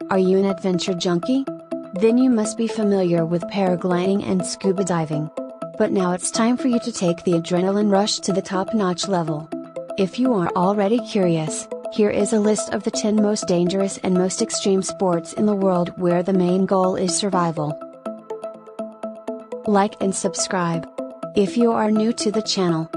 Are you an adventure junkie? Then you must be familiar with paragliding and scuba diving. But now it's time for you to take the adrenaline rush to the top-notch level. If you are already curious, here is a list of the 10 most dangerous and most extreme sports in the world where the main goal is survival. Like and subscribe if you are new to the channel.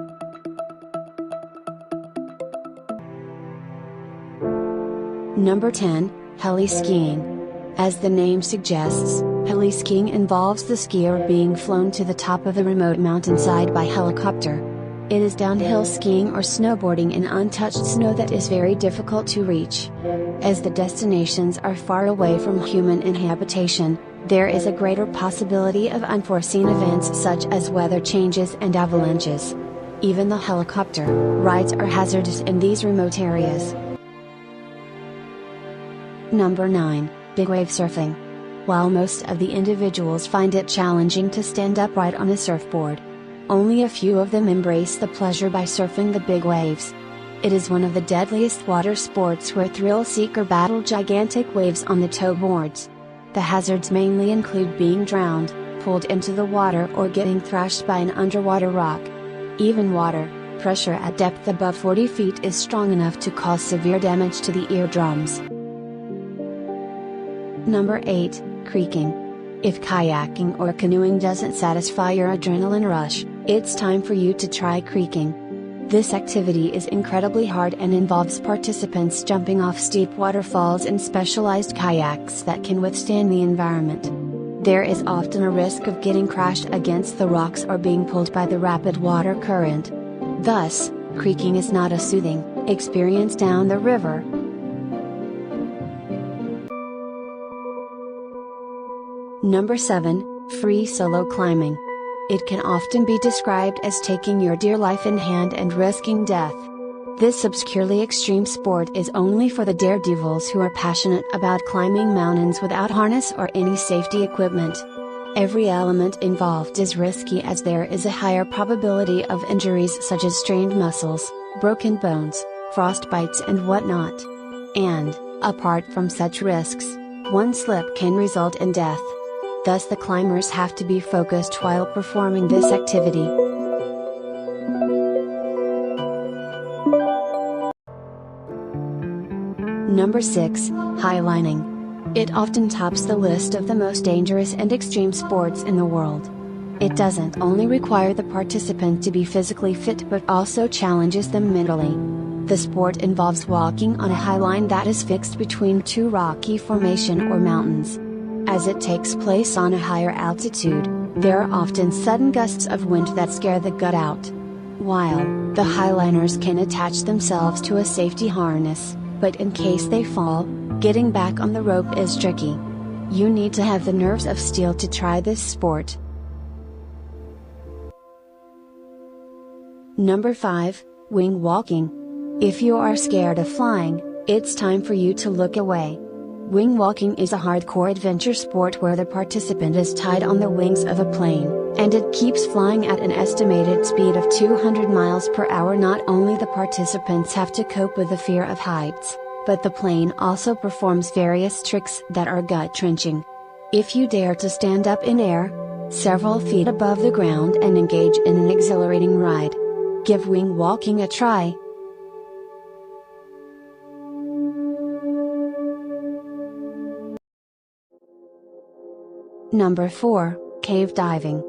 Number 10, Helli-Skiing. As the name suggests, Helli-Skiing involves the skier being flown to the top of a remote mountainside by helicopter. It is downhill skiing or snowboarding in untouched snow that is very difficult to reach. As the destinations are far away from human inhabitation, there is a greater possibility of unforeseen events such as weather changes and avalanches. Even the helicopter rides are hazardous in these remote areas. Number 9, Big wave surfing. While most of the individuals find it challenging to stand upright on a surfboard, only a few of them embrace the pleasure by surfing the big waves. It is one of the deadliest water sports where thrill seekers battle gigantic waves on the tow boards. The hazards mainly include being drowned, pulled into the water, or getting thrashed by an underwater rock. Even water pressure at depth above 40 feet is strong enough to cause severe damage to the eardrums. Number 8, Creeking. If kayaking or canoeing doesn't satisfy your adrenaline rush, it's time for you to try creeking. This activity is incredibly hard and involves participants jumping off steep waterfalls in specialized kayaks that can withstand the environment. There is often a risk of getting crashed against the rocks or being pulled by the rapid water current. Thus, creeking is not a soothing experience down the river. Number 7, Free solo climbing. It can often be described as taking your dear life in hand and risking death. This obscurely extreme sport is only for the daredevils who are passionate about climbing mountains without harness or any safety equipment. Every element involved is risky as there is a higher probability of injuries such as strained muscles, broken bones, frostbites and whatnot. And, apart from such risks, one slip can result in death. Thus the climbers have to be focused while performing this activity. Number 6, Highlining. It often tops the list of the most dangerous and extreme sports in the world. It doesn't only require the participant to be physically fit but also challenges them mentally. The sport involves walking on a high line that is fixed between two rocky formations or mountains. As it takes place on a higher altitude, there are often sudden gusts of wind that scare the gut out. While the highliners can attach themselves to a safety harness, but in case they fall, getting back on the rope is tricky. You need to have the nerves of steel to try this sport. Number 5, Wing walking. If you are scared of flying, it's time for you to look away. Wing walking is a hardcore adventure sport where the participant is tied on the wings of a plane, and it keeps flying at an estimated speed of 200 miles per hour. Not only the participants have to cope with the fear of heights, but the plane also performs various tricks that are gut-wrenching. If you dare to stand up in air, several feet above the ground and engage in an exhilarating ride, give wing walking a try. Number 4, Cave diving.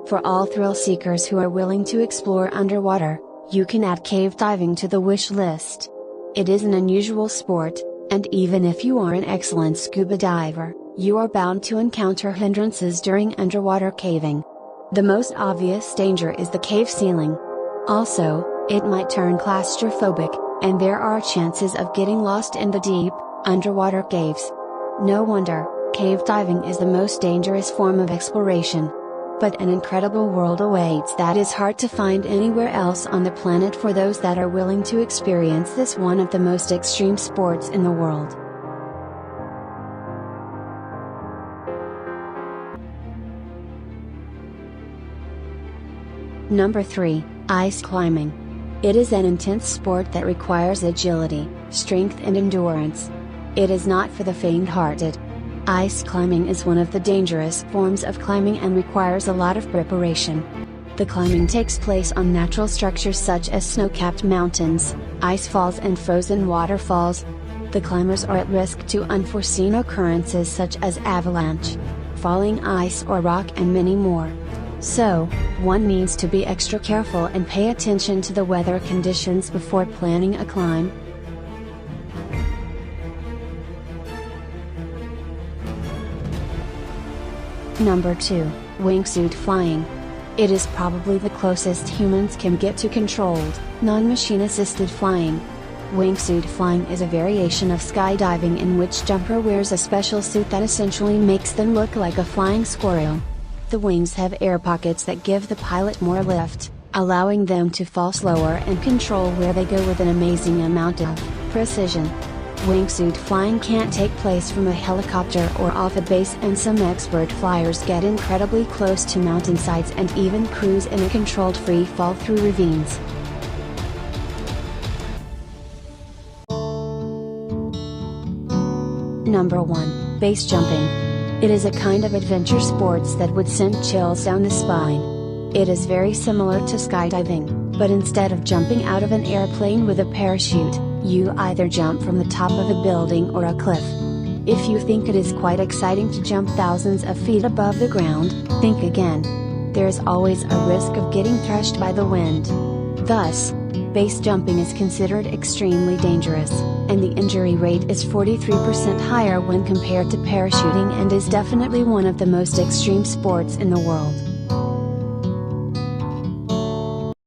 For all thrill seekers who are willing to explore underwater, you can add cave diving to the wish list. It is an unusual sport, and even if you are an excellent scuba diver, you are bound to encounter hindrances during underwater caving. The most obvious danger is the cave ceiling. Also, it might turn claustrophobic, and there are chances of getting lost in the deep, underwater caves. No wonder cave diving is the most dangerous form of exploration. But an incredible world awaits that is hard to find anywhere else on the planet for those that are willing to experience this one of the most extreme sports in the world. Number 3, Ice climbing. It is an intense sport that requires agility, strength and endurance. It is not for the faint-hearted. Ice climbing is one of the dangerous forms of climbing and requires a lot of preparation. The climbing takes place on natural structures such as snow-capped mountains, ice falls and frozen waterfalls. The climbers are at risk to unforeseen occurrences such as avalanche, falling ice or rock and many more. So, one needs to be extra careful and pay attention to the weather conditions before planning a climb. Number 2, Wingsuit Flying. It is probably the closest humans can get to controlled, non-machine assisted flying. Wingsuit flying is a variation of skydiving in which jumper wears a special suit that essentially makes them look like a flying squirrel. The wings have air pockets that give the pilot more lift, allowing them to fall slower and control where they go with an amazing amount of precision. Wingsuit flying can't take place from a helicopter or off a base, and some expert flyers get incredibly close to mountainsides and even cruise in a controlled free fall through ravines. Number 1, Base Jumping. It is a kind of adventure sports that would send chills down the spine. It is very similar to skydiving, but instead of jumping out of an airplane with a parachute, you either jump from the top of a building or a cliff. If you think it is quite exciting to jump thousands of feet above the ground, think again. There is always a risk of getting thrashed by the wind. Thus, base jumping is considered extremely dangerous, and the injury rate is 43% higher when compared to parachuting, and is definitely one of the most extreme sports in the world.